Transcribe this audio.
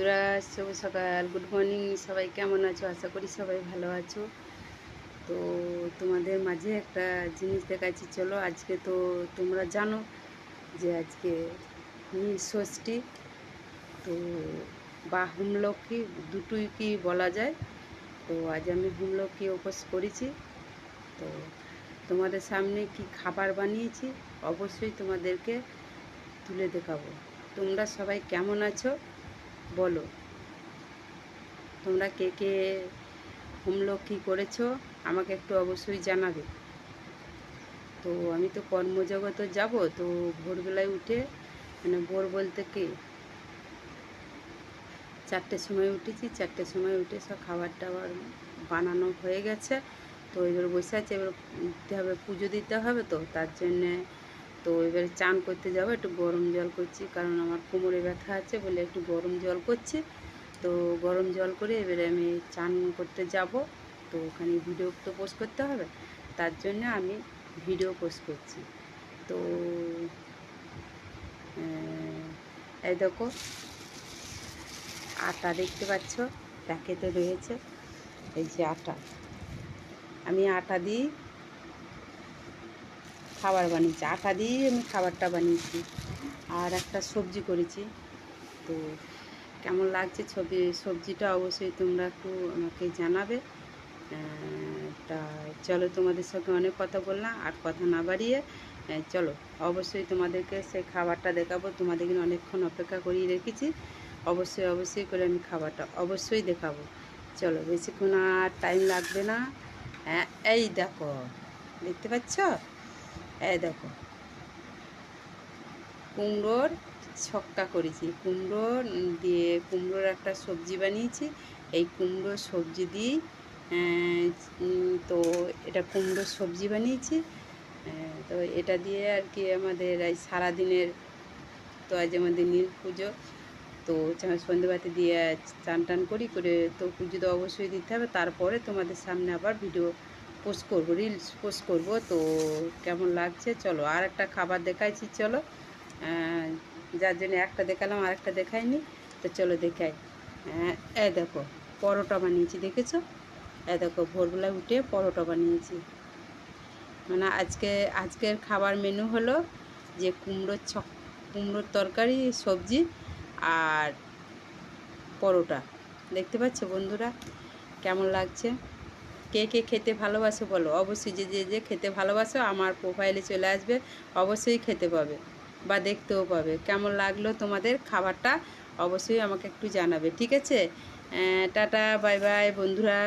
বন্ধুরা, শুভ সকাল, good morning. সবাই কেমন আছো? আশা করি সবাই ভালো আছো। তো তোমাদের মাঝে একটা জিনিস দেখাচ্ছি, চলো। আজকে তো তোমরা জানো যে আজকে ষষ্ঠী, তো বা হোমলক্ষ্মী, দুটোই কি বলা যায়। তো আজ আমি হোমলক্ষ্মী উপোস করেছি। তো তোমাদের সামনে কি খাবার বানিয়েছি অবশ্যই তোমাদেরকে তুলে দেখাবো। তোমরা সবাই কেমন আছো বলো। তোমরা কে কে হোমলক্ষ্মী করেছো আমাকে একটু অবশ্যই জানাবে। তো আমি তো কর্মজগতে যাব, তো ভোরবেলায় উঠে, মানে ভোর বলতে কি 4টের সময় উঠেছি। 4টের সময় উঠে সব খাবার টাবার বানানো হয়ে গেছে। তো এবার বসে আছে, এবার দিতে হবে, পুজো দিতে হবে। তো তার জন্যে তো এবারে চান করতে যাব। একটু গরম জল করছি, কারণ আমার কোমরে ব্যথা আছে বলে একটু গরম জল করছি। তো গরম জল করে এবারে আমি চান করতে যাব। তো ওখানে ভিডিও তো পোস্ট করতে হবে, তার জন্য আমি ভিডিও পোস্ট করছি। তো এই দেখো আটা দেখতে পাচ্ছ, প্যাকেটে রয়েছে। এই যে আটা, আমি আটা দিই খাবার বানিয়েছি, আটা দিয়েই আমি খাবারটা বানিয়েছি। আর একটা সবজি করেছি। তো কেমন লাগছে সবজিটা অবশ্যই তোমরা একটু আমাকে জানাবে। তা চলো, তোমাদের সঙ্গে অনেক কথা বললাম, আর কথা না বাড়িয়ে চলো অবশ্যই তোমাদেরকে সেই খাবারটা দেখাবো। তোমাদের কিন্তু অনেকক্ষণ অপেক্ষা করিয়ে রেখেছি। অবশ্যই করে আমি খাবারটা অবশ্যই দেখাবো। চলো, বেশিক্ষণ আর টাইম লাগবে না। এই দেখো, দেখতে পাচ্ছ? এই দেখো, কুমড়োর ছক্কা করেছি, কুমড়ো দিয়ে কুমড়োর একটা সবজি বানিয়েছি। এই কুমড়োর সবজি দিয়েই তো এটা কুমড়োর সবজি বানিয়েছি। তো এটা দিয়ে আর কি আমাদের এই সারাদিনের, তো আজ আমাদের নীল পুজো। তো সন্ধেবাতি দিয়ে চান টান করে তো পুজো তো অবশ্যই দিতে হবে। তারপরে তোমাদের সামনে আবার ভিডিও পোস্ট করবো, রিলস পোস্ট করব। তো কেমন লাগছে চলো, আর একটা খাবার দেখাইছি, চলো। যার জন্য একটা দেখালাম আর একটা দেখাইনি। তো চলো দেখাই। এই দেখো পরোটা বানিয়েছি, দেখেছো? এই দেখো ভোরবেলায় উঠে পরোটা বানিয়েছি। মানে আজকের খাবার মেনু হলো যে কুমড়োর তরকারি, সবজি আর পরোটা। দেখতে পাচ্ছ বন্ধুরা কেমন লাগছে? কে কে খেতে ভালোবাসো বলো। অবশ্যই যে খেতে ভালোবাসো আমার প্রোফাইলে চলে আসবে, অবশ্যই খেতে পাবে বা দেখতেও পাবে। কেমন লাগলো তোমাদের খাবারটা অবশ্যই আমাকে একটু জানাবে, ঠিক আছে? টাটা, বাই বাই বন্ধুরা।